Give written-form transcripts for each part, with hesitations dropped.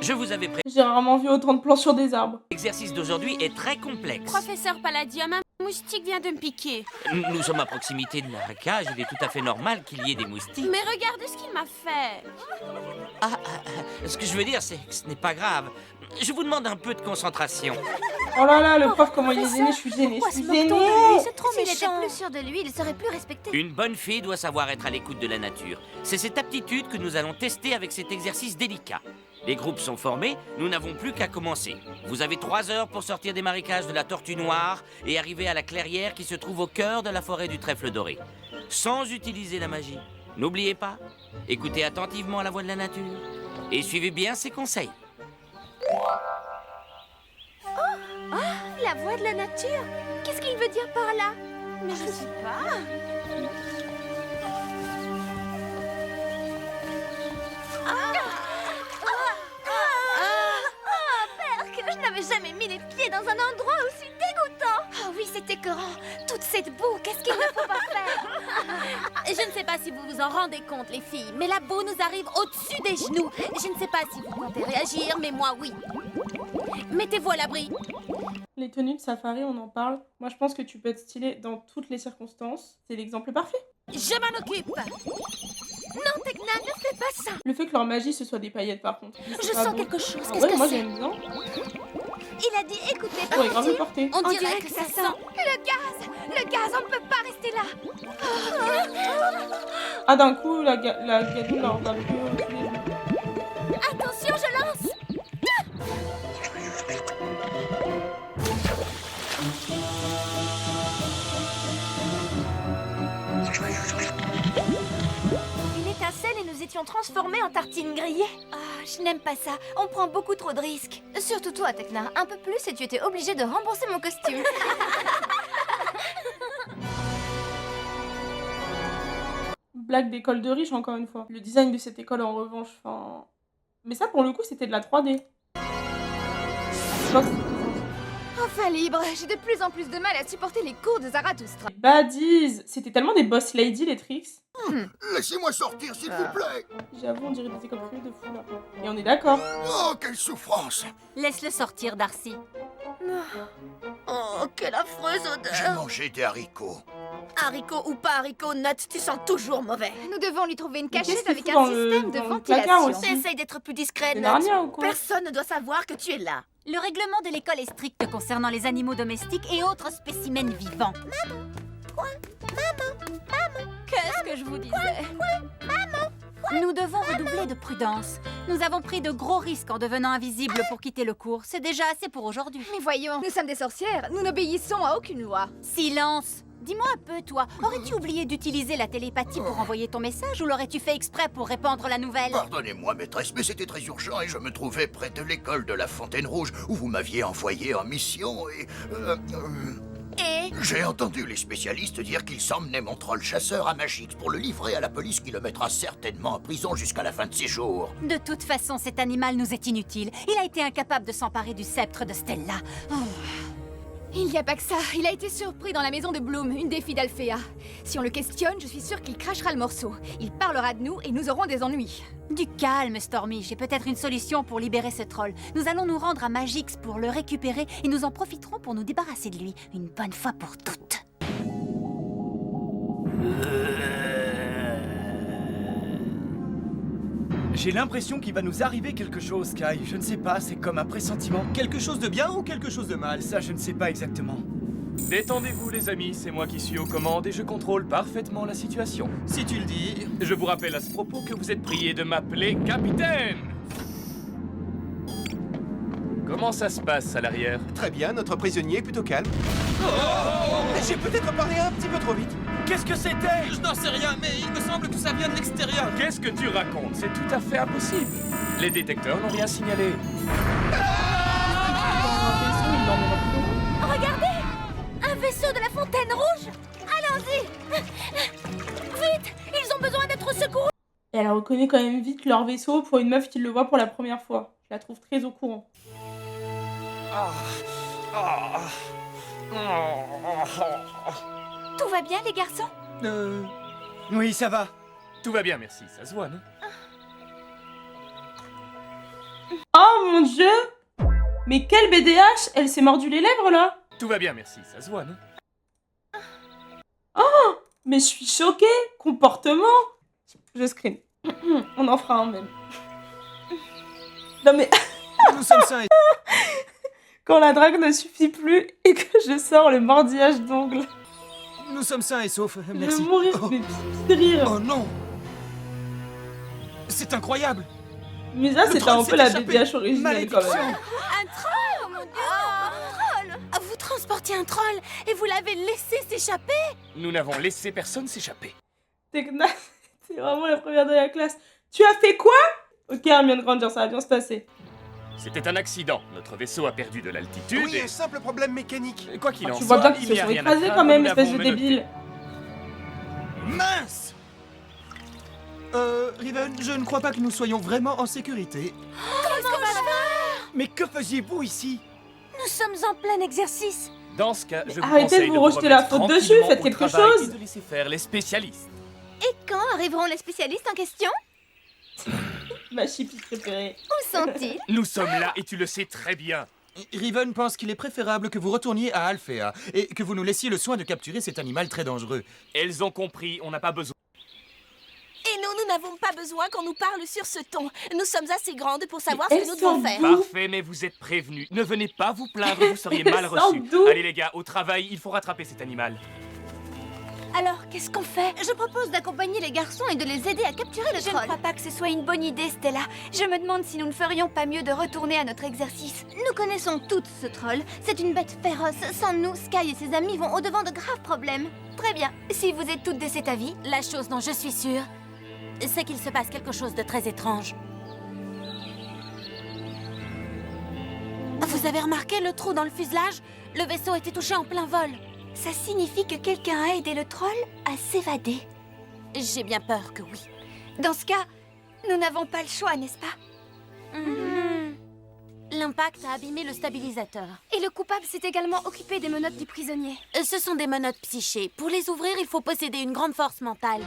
Je vous avais prévenu. J'ai rarement vu autant de plans sur des arbres. L'exercice d'aujourd'hui est très complexe. Professeur Palladium, un moustique vient de me piquer. Nous sommes à proximité de la cage, il est tout à fait normal qu'il y ait des moustiques. Mais regardez ce qu'il m'a fait. Ce que je veux dire, c'est que ce n'est pas grave. Je vous demande un peu de concentration. Oh là là, le prof, comment il est gêné, je suis gênée, je suis gênée. C'est trop S'il était méchant. plus sûr de lui, il serait plus respecté. Une bonne fille doit savoir être à l'écoute de la nature. C'est cette aptitude que nous allons tester avec cet exercice délicat. Les groupes sont formés, nous n'avons plus qu'à commencer. Vous avez 3 heures pour sortir des marécages de la Tortue Noire et arriver à la clairière qui se trouve au cœur de la forêt du Trèfle Doré. Sans utiliser la magie. N'oubliez pas, écoutez attentivement la voix de la nature et suivez bien ses conseils. La voix de la nature. Qu'est-ce qu'il veut dire par là? Mais je sais pas. Berk, je n'avais jamais mis les pieds dans un endroit aussi dégoûtant. Oh oui, c'est écœurant. Toute cette boue, qu'est-ce qu'il ne faut pas faire? Je ne sais pas si vous vous en rendez compte, les filles, mais la boue nous arrive au-dessus des genoux. Je ne sais pas si vous comptez réagir, mais moi, oui. Mettez-vous à l'abri. Les tenues de safari, on en parle. Moi, je pense que tu peux être stylé dans toutes les circonstances. C'est l'exemple parfait. Je m'en occupe. Non, Tekna, ne fais pas ça. Le fait que leur magie, ce soit des paillettes, par contre. Je C'est pas sens beau. quelque chose. Ah Qu'est-ce ouais, que moi, c'est? j'aime bien. Il a dit écoutez, Ouais, grave le porter. On dirait que ça sent. le gaz, on ne peut pas rester là. Ah, d'un coup, la gadoue leur va plus tous les jours. Attention, je lance. Une étincelle et nous étions transformés en tartines grillées. Ah, je n'aime pas ça. On prend beaucoup trop de risques. Surtout toi, Tekna. Un peu plus et tu étais obligée de rembourser mon costume. Blague d'école de riche, encore une fois. Le design de cette école, en revanche, enfin... Mais ça, pour le coup, c'était de la 3D. Je crois que c'était Enfin libre, j'ai de plus en plus de mal à supporter les cours de Zarathustra. des baddies. C'était tellement des boss lady, les tricks. Laissez-moi sortir, s'il vous plaît. J'avoue, on dirait des écoles privées de fou, là. Et on est d'accord. Oh, quelle souffrance. Laisse-le sortir, Darcy. Oh, quelle affreuse J'ai odeur. mangé des haricots. Haricot ou pas haricot, Nut, tu sens toujours mauvais. Nous devons lui trouver une Mais qu'est-ce cachette qu'il avec fout dans un le- système de dans le placard ventilation. aussi Essaye d'être plus discret, C'est Nut. Narnia ou quoi? Personne ne doit savoir que tu es là. Le règlement de l'école est strict concernant les animaux domestiques et autres spécimens vivants. Qu'est-ce que je vous disais? Nous devons redoubler de prudence. Nous avons pris de gros risques en devenant invisibles pour quitter le cours. C'est déjà assez pour aujourd'hui. Mais voyons, nous sommes des sorcières, nous n'obéissons à aucune loi. Silence! Dis-moi un peu, toi, aurais-tu oublié d'utiliser la télépathie pour envoyer ton message ou l'aurais-tu fait exprès pour répandre la nouvelle? Pardonnez-moi, maîtresse, mais c'était très urgent et je me trouvais près de l'école de la Fontaine Rouge où vous m'aviez envoyé en mission et... Et J'ai entendu les spécialistes dire qu'ils emmenaient mon troll chasseur à Magix pour le livrer à la police qui le mettra certainement en prison jusqu'à la fin de ses jours. De toute façon, cet animal nous est inutile. Il a été incapable de s'emparer du sceptre de Stella. Oh. il n'y a pas que ça, il a été surpris dans la maison de Bloom, une des filles d'Alphéa. Si on le questionne, je suis sûre qu'il crachera le morceau. Il parlera de nous et nous aurons des ennuis. Du calme, Stormy. J'ai peut-être une solution pour libérer ce troll. Nous allons nous rendre à Magix pour le récupérer et nous en profiterons pour nous débarrasser de lui, une bonne fois pour toutes. J'ai l'impression qu'il va nous arriver quelque chose, Kai. Je ne sais pas, c'est comme un pressentiment. Quelque chose de bien ou quelque chose de mal? Ça, je ne sais pas exactement. Détendez-vous les amis, c'est moi qui suis aux commandes et je contrôle parfaitement la situation. Si tu le dis. Je vous rappelle à ce propos que vous êtes prié de m'appeler capitaine. Comment ça se passe à l'arrière? Très bien, notre prisonnier est plutôt calme. J'ai peut-être parlé un petit peu trop vite. Qu'est-ce que c'était? Je n'en sais rien, mais il me semble que ça vient de l'extérieur. Qu'est-ce que tu racontes? C'est tout à fait impossible. Les détecteurs n'ont rien signalé. Regardez, un vaisseau de la Fontaine Rouge. Allons-y. Vite, ils ont besoin d'être secourus. Et elle reconnaît quand même vite leur vaisseau pour une meuf qui le voit pour la première fois. Je la trouve très au courant. Tout va bien, les garçons? Oui, ça va. Tout va bien, merci. Ça se voit, non? Oh Oh mon dieu! Mais quelle BDH! Elle s'est mordu les lèvres là! Tout va bien, merci, ça se voit, non? Mais je suis choquée! Comportement! Je screen. On en fera un même. Non mais Nous sommes sains et... quand la drague ne suffit plus et que je sors le mordillage d'ongles. Nous sommes sains et saufs, Je merci. vais mourir Oh. de pipis de rire. Oh non! C'est incroyable! Mais ça, Le c'était troll un peu s'est la échappé. BDH originale quand Malédiction. même. Un troll! Oh mon dieu! Vous transportiez un troll et vous l'avez laissé s'échapper? Nous n'avons laissé personne s'échapper. Tekna, c'est vraiment la première de la classe. Tu as fait quoi? Ok, Hermione Granger, ça va bien se passer. C'était un accident. Notre vaisseau a perdu de l'altitude Oui, un simple problème mécanique. et... Quoi qu'il en Tu soit, vois bien qu'ils il se n'y a sont rien à écrasés craindre, quand même, nous espèce de l'avons menotté. débile. Mince! Riven, je ne crois pas que nous soyons vraiment en sécurité. Mais que faisiez-vous ici? Nous sommes en plein exercice. Dans ce cas, je vous Arrêtez conseille de vous rejeter la remettre faute dessus, tranquillement faites au quelque travail chose. et de laisser faire les spécialistes. Et quand arriveront les spécialistes en question? Ma chipie préférée. Où sont-ils? Nous sommes là et tu le sais très bien. Riven pense qu'il est préférable que vous retourniez à Alphéa et que vous nous laissiez le soin de capturer cet animal très dangereux. Elles ont compris, on n'a pas besoin. Et nous n'avons pas besoin qu'on nous parle sur ce ton. Nous sommes assez grandes pour savoir Mais ce que nous devons elles faire. sont Parfait, mais vous êtes prévenus. Ne venez pas vous plaindre, vous seriez mal Elles sortent reçus. d'où? Allez les gars, au travail, il faut rattraper cet animal. Alors, qu'est-ce qu'on fait? Je propose d'accompagner les garçons et de les aider à capturer le Je ne troll. crois pas que ce soit une bonne idée, Stella. Je me demande si nous ne ferions pas mieux de retourner à notre exercice. Nous connaissons toutes ce troll. C'est une bête féroce. Sans nous, Sky et ses amis vont au-devant de graves problèmes. Très bien. Si vous êtes toutes de cet avis, La chose dont je suis sûre, c'est qu'il se passe quelque chose de très étrange. Vous avez remarqué le trou dans le fuselage? Le vaisseau était touché en plein vol. ça signifie que quelqu'un a aidé le troll à s'évader. J'ai bien peur que oui. Dans ce cas, nous n'avons pas le choix, n'est-ce pas? L'impact a abîmé le stabilisateur. Et le coupable s'est également occupé des menottes du prisonnier. Ce sont des menottes psychées. Pour les ouvrir, il faut posséder une grande force mentale.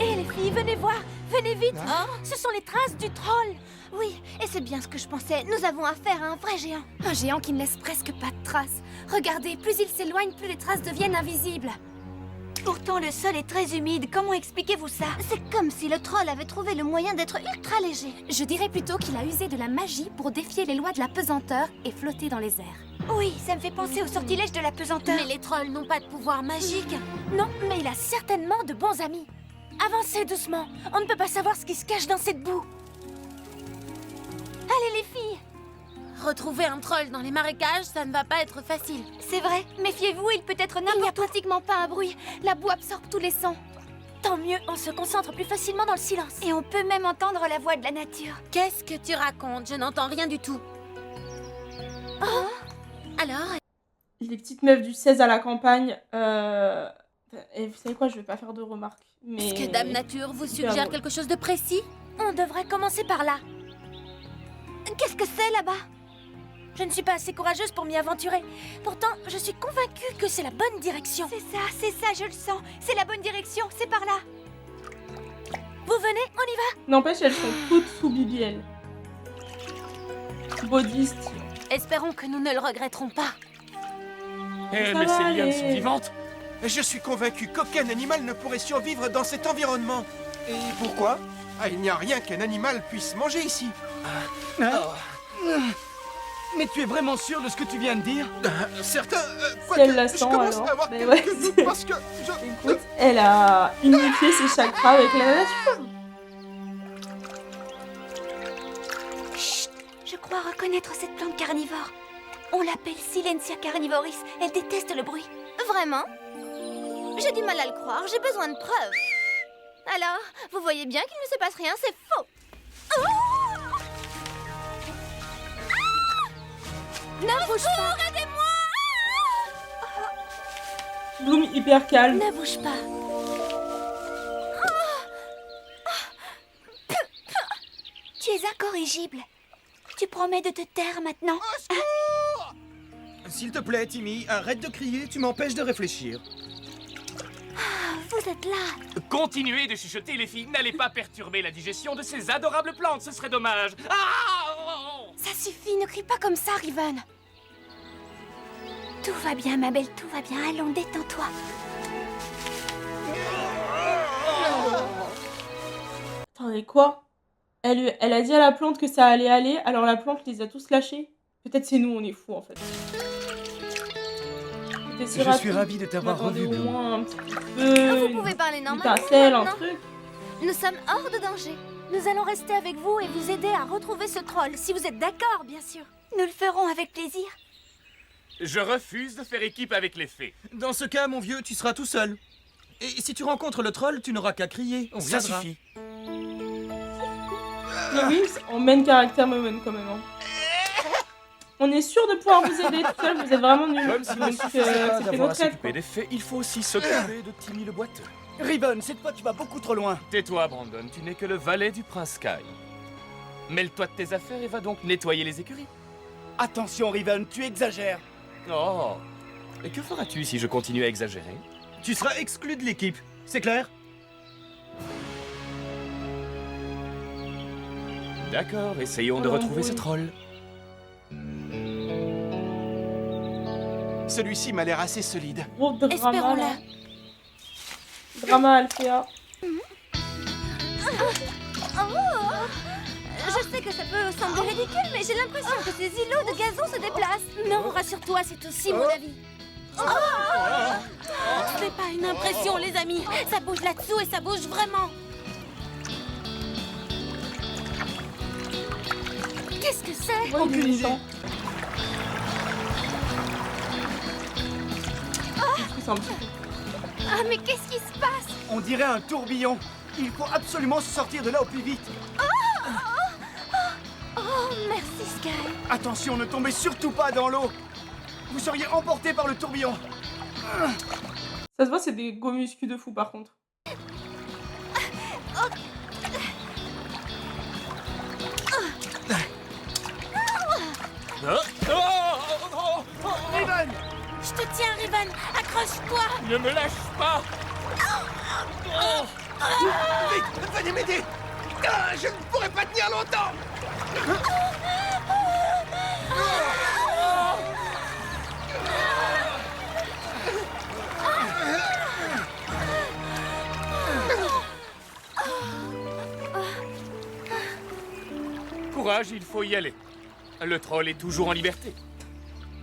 Hé les filles, venez voir. Venez vite. Ce sont les traces du troll. Oui, et c'est bien ce que je pensais. Nous avons affaire à un vrai géant. Un géant qui ne laisse presque pas de traces. Regardez, plus il s'éloigne, plus les traces deviennent invisibles. Pourtant, le sol est très humide. Comment expliquez-vous ça? C'est comme si le troll avait trouvé le moyen d'être ultra léger. Je dirais plutôt qu'il a usé de la magie pour défier les lois de la pesanteur et flotter dans les airs. Oui, ça me fait penser au sortilège de la pesanteur. Mais les trolls n'ont pas de pouvoir magique. Non, mais il a certainement de bons amis. Avancez doucement. On ne peut pas savoir ce qui se cache dans cette boue. Allez les filles. Retrouver un troll dans les marécages, ça ne va pas être facile. C'est vrai, méfiez-vous, il peut être n'importe où. Il n'y a pratiquement pas un bruit. La boue absorbe tous les sons. Tant mieux, on se concentre plus facilement dans le silence. Et on peut même entendre la voix de la nature. Qu'est-ce que tu racontes? Je n'entends rien du tout. Oh. Alors, Les petites meufs du 16 à la campagne. Et vous savez quoi, je vais pas faire de remarques. Mais... est-ce que Dame Nature vous Super suggère drôle. quelque chose de précis? On devrait commencer par là. Qu'est-ce que c'est là-bas? Je ne suis pas assez courageuse pour m'y aventurer. Pourtant, je suis convaincue que c'est la bonne direction. C'est ça, je le sens. C'est la bonne direction, c'est par là. Vous venez, on y va? N'empêche, elles sont toutes sous BBL. Bodiste. Espérons que nous ne le regretterons pas. Eh, Ça mais va ces lianes aller. sont vivantes. Je suis convaincu qu'aucun animal ne pourrait survivre dans cet environnement. Et pourquoi? Il n'y a rien qu'un animal puisse manger ici. Mais tu es vraiment sûr de ce que tu viens de dire? Certains, Si elle quoique, la je sent, commence alors. à avoir Mais quelques ouais, doutes c'est- parce que je... Écoute, elle a unifié ses chakras avec la nature. Chut, je crois reconnaître cette plante carnivore. On l'appelle Silencia carnivoris. Elle déteste le bruit. Vraiment? J'ai du mal à le croire, j'ai besoin de preuves. Alors, vous voyez bien qu'il ne se passe rien, c'est faux. Oh! Ne bouge pas. Regardez-moi. Bloom hyper calme. Ne bouge pas. Tu es incorrigible. Tu promets de te taire maintenant? S'il te plaît, Timmy, arrête de crier, tu m'empêches de réfléchir. Vous êtes là. Continuez de chuchoter, les filles. N'allez pas perturber la digestion de ces adorables plantes, ce serait dommage. Ah! Ça suffit, ne crie pas comme ça, Riven. Tout va bien, ma belle, tout va bien. Allons, détends-toi. Attendez, quoi? Elle a dit à la plante que ça allait aller, alors la plante les a tous lâchés. Peut-être c'est nous, on est fous en fait. Je suis ravi de t'avoir revu, au Bloom. moins un petit peu. Vous pouvez parler Une normalement étincelle, un maintenant. truc. Nous sommes hors de danger. Nous allons rester avec vous et vous aider à retrouver ce troll, si vous êtes d'accord, bien sûr. Nous le ferons avec plaisir. Je refuse de faire équipe avec les fées. Dans ce cas, mon vieux, tu seras tout seul. Et si tu rencontres le troll, tu n'auras qu'à crier. On Ça viendra. suffit. Les Wings en main caractère moment quand même. Hein. On est sûr de pouvoir vous aider tout seul, vous êtes vraiment nuls. Comme s'il ne Donc suffisait pas c'était d'avoir à notre aide. s'occuper des fées, il faut aussi s'occuper de Timmy le boiteux. Riven, cette fois tu vas beaucoup trop loin. Tais-toi, Brandon, tu n'es que le valet du prince Sky. Mêle-toi de tes affaires et va donc nettoyer les écuries. Attention, Riven, tu exagères. Oh. Et que feras-tu si je continue à exagérer? Tu seras exclu de l'équipe, c'est clair? D'accord, essayons de Oh, retrouver oui. ce troll. Celui-ci m'a l'air assez solide. Gros drama Espérons-le. là. Drama Alphéa. Je sais que ça peut sembler ridicule, mais j'ai l'impression que ces îlots de gazon se déplacent. Non, rassure-toi, c'est aussi mon avis. C'est pas une impression, les amis. Ça bouge là-dessous et ça bouge vraiment. Qu'est-ce que c'est? Ouais, Aucune il est idée. méchant. C'est un petit peu. Ah, mais qu'est-ce qui se passe? On dirait un tourbillon. Il faut absolument se sortir de là au plus vite. Oh, merci, Sky. Attention, ne tombez surtout pas dans l'eau. Vous seriez emporté par le tourbillon. Ça se voit, c'est des gros muscles de fou par contre. Riven, Je te tiens, Riven. Accroche-toi. Ne me lâche pas! Vite, venez m'aider. Ah, je ne pourrai pas tenir longtemps. Courage, il faut y aller. Le troll est toujours en liberté.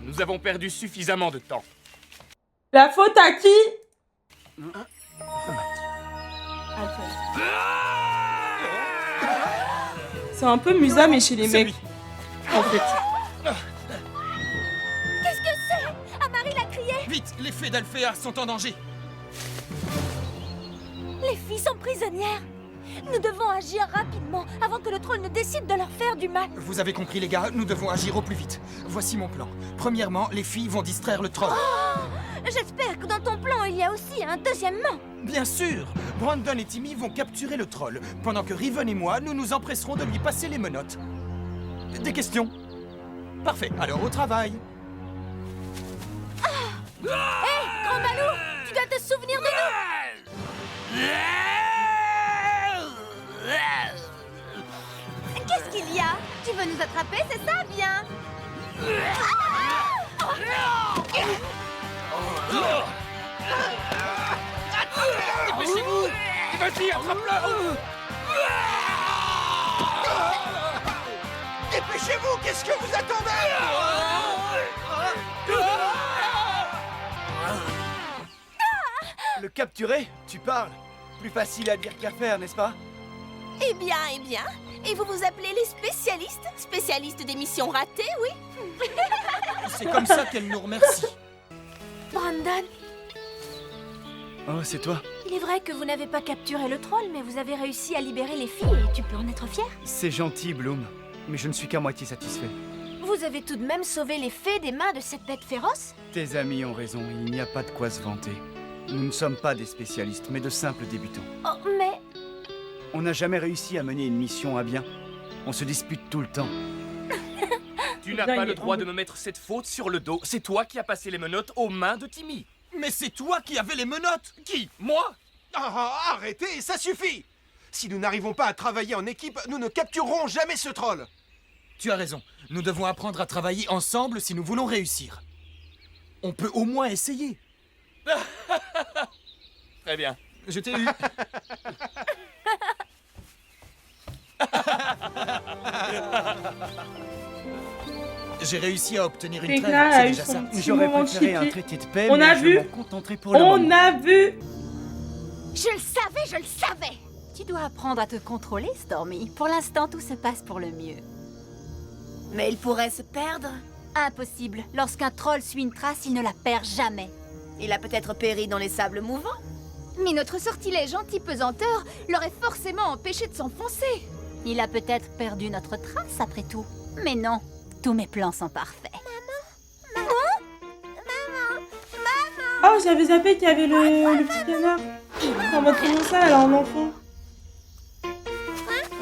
Nous avons perdu suffisamment de temps. La faute à qui? Attends. C'est un peu Musa mais chez les C'est mecs. lui. En fait. Qu'est-ce que c'est? Amari l'a crié. vite, les fées d'Alphéa sont en danger. Les filles sont prisonnières. Nous devons agir rapidement avant que le troll ne décide de leur faire du mal. Vous avez compris les gars, nous devons agir au plus vite. Voici mon plan. Premièrement, les filles vont distraire le troll. J'espère que dans ton plan, il y a aussi un deuxièmement. Bien sûr, Brandon et Timmy vont capturer le troll, pendant que Riven et moi, nous nous empresserons de lui passer les menottes. Des questions? Parfait, alors au travail. Grand Balou, tu dois te souvenir de nous. Qu'est-ce qu'il y a? Tu veux nous attraper, c'est ça? Bien. Dépêchez-vous! Vas-y, attrape-le! Dépêchez-vous, qu'est-ce que vous attendez? Le capturer? Tu parles? Plus facile à dire qu'à faire, n'est-ce pas? Eh bien, eh bien. Et vous vous appelez les spécialistes? Spécialistes des missions ratées, oui? C'est comme ça qu'elle nous remercie. Brandon, Oh, c'est toi? il est vrai que vous n'avez pas capturé le troll, mais vous avez réussi à libérer les filles et tu peux en être fier. C'est gentil, Bloom. Mais je ne suis qu'à moitié satisfait. Vous avez tout de même sauvé les fées des mains de cette bête féroce? Tes amis ont raison, il n'y a pas de quoi se vanter. Nous ne sommes pas des spécialistes, mais de simples débutants. Oh, mais On n'a jamais réussi à mener une mission à bien. On se dispute tout le temps. Tu n'as Là, pas il le est droit en- de me mettre cette faute sur le dos. C'est toi qui as passé les menottes aux mains de Timmy. Mais c'est toi qui avais les menottes! Qui? Moi? Arrêtez, ça suffit. Si nous n'arrivons pas à travailler en équipe, nous ne capturerons jamais ce troll. tu as raison. Nous devons apprendre à travailler ensemble si nous voulons réussir. On peut au moins essayer. Très bien. Je t'ai eu. J'ai réussi à obtenir une Tekla trêve, a c'est eu déjà son ça. petit J'aurais moment préféré un chipi. traité de paix, On mais a je vu. m'en contenterai pour le On moment. a vu. Je le savais, je le savais. Tu dois apprendre à te contrôler, Stormy. Pour l'instant, tout se passe pour le mieux. Mais il pourrait se perdre. Impossible. Lorsqu'un troll suit une trace, il ne la perd jamais. Il a peut-être péri dans les sables mouvants. Mais notre sortilège anti-pesanteur l'aurait forcément empêché de s'enfoncer. Il a peut-être perdu notre trace, après tout. Mais non, tous mes plans sont parfaits. Oh, j'avais zappé qu'il y avait le petit canard. En mode comment ça, elle a un enfant.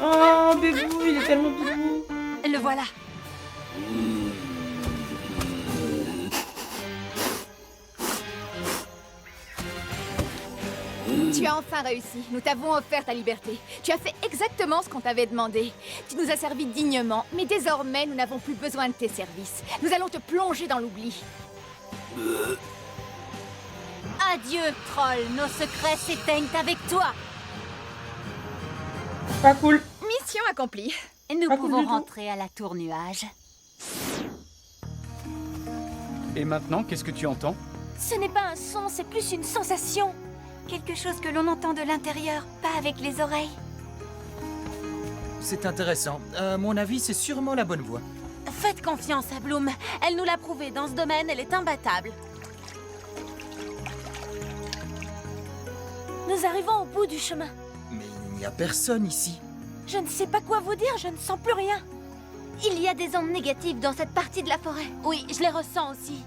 Oh, bébou, il est tellement bibou. Le voilà. Tu as enfin réussi. Nous t'avons offert ta liberté. Tu as fait exactement ce qu'on t'avait demandé. Tu nous as servi dignement, mais désormais, nous n'avons plus besoin de tes services. Nous allons te plonger dans l'oubli. Adieu, troll. Nos secrets s'éteignent avec toi. Pas cool. Mission accomplie. Nous Pas cool pouvons du tout. rentrer à la tour nuage. Et maintenant, qu'est-ce que tu entends? Ce n'est pas un son, c'est plus une sensation. Quelque chose que l'on entend de l'intérieur, pas avec les oreilles. C'est intéressant. À mon avis, c'est sûrement la bonne voie. Faites confiance à Bloom. Elle nous l'a prouvé. Dans ce domaine, elle est imbattable. Nous arrivons au bout du chemin. Mais il n'y a personne ici. Je ne sais pas quoi vous dire, je ne sens plus rien. Il y a des ondes négatives dans cette partie de la forêt. Oui, je les ressens aussi.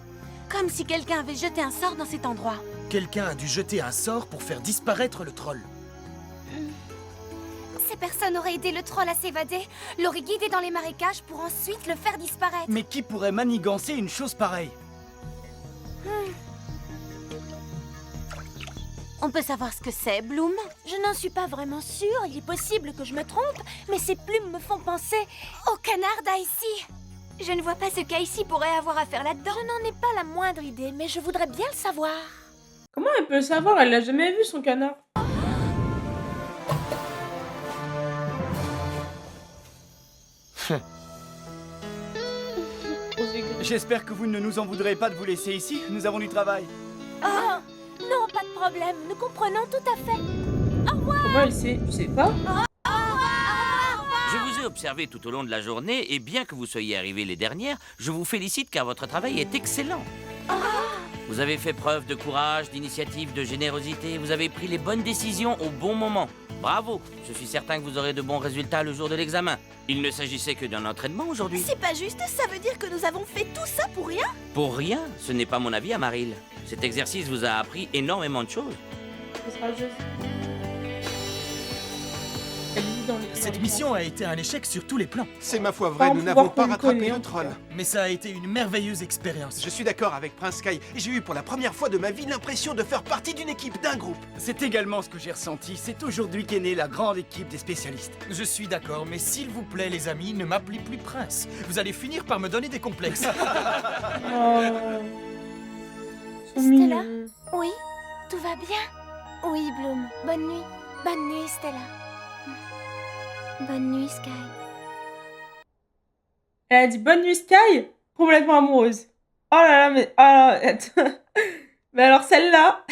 Comme si quelqu'un avait jeté un sort dans cet endroit. Quelqu'un a dû jeter un sort pour faire disparaître le troll. Ces personnes auraient aidé le troll à s'évader, l'auraient guidé dans les marécages pour ensuite le faire disparaître. Mais qui pourrait manigancer une chose pareille? On peut savoir ce que c'est, Bloom? Je n'en suis pas vraiment sûre, il est possible que je me trompe, mais ces plumes me font penser Au canard d'Icy. Je ne vois pas ce qu'Icy pourrait avoir à faire là-dedans. Je n'en ai pas la moindre idée, mais je voudrais bien le savoir. Comment elle peut le savoir? Elle l'a jamais vu, son canard. Osez gris. J'espère que vous ne nous en voudrez pas de vous laisser ici. Nous avons du travail. Oh, non, pas de problème, nous comprenons tout à fait. Comment il sait? Je sais pas. Je vous ai observé tout au long de la journée et bien que vous soyez arrivés les dernières, je vous félicite car votre travail est excellent. Vous avez fait preuve de courage, d'initiative, de générosité. Vous avez pris les bonnes décisions au bon moment. Bravo. Je suis certain que vous aurez de bons résultats le jour de l'examen. Il ne s'agissait que d'un entraînement aujourd'hui. C'est pas juste, ça veut dire que nous avons fait tout ça pour rien? Pour rien, ce n'est pas mon avis, Amaril. Cet exercice vous a appris énormément de choses. Ce sera juste. Elle vit dans les- dans Cette les mission a été un échec sur tous les plans. C'est ma foi Pas vraie, en nous pouvoir n'avons pas qu'on le rattrapé connaît, en le tout troll. cas. Mais ça a été une merveilleuse expérience. Je suis d'accord avec Prince Sky. Et j'ai eu pour la première fois de ma vie l'impression de faire partie d'une équipe, d'un groupe. C'est également ce que j'ai ressenti. C'est aujourd'hui qu'est née la grande équipe des spécialistes. Je suis d'accord, mais s'il vous plaît, les amis, ne m'appelez plus Prince. Vous allez finir par me donner des complexes. Oh. Ils sont Stella? mignons. Oui, tout va bien? Oui, Bloom. Bonne nuit. Bonne nuit, Stella. Bonne nuit, Sky. Elle a dit bonne nuit Sky, complètement amoureuse. Oh là là, mais, ah là, mais alors celle-là,